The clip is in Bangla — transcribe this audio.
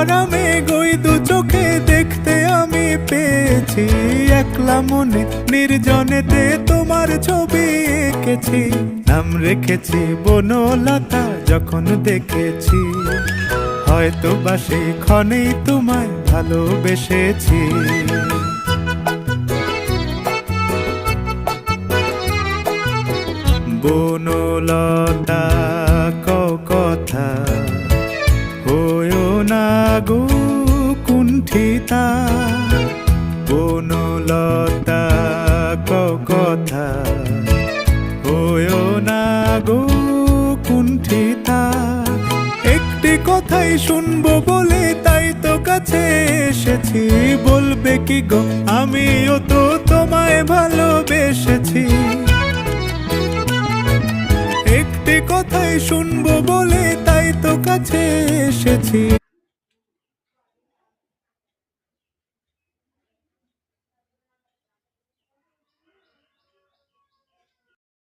আরামে গই দু চোখে দেখতে আমি পেয়েছি। একলা মনে নির্জনেতে তোমার ছবি এঁকেছি, নাম রেখেছি বনলতা যখন দেখেছি। হয়তো বা সেই ক্ষণেই তোমায় ভালোবেসেছি। বনলতা কথা হয়ো না গো কুণ্ঠিতা, বনলতা কথা হয়ো না গো কুণ্ঠিতা। একটি কথাই শুনবো বলে তাই তো কাছে এসেছি। বলবে কি গো আমিও তো তোমায় ভালোবেসেছি। একটি কথাই শুনবো বলে তাই তো কাছে এসেছি।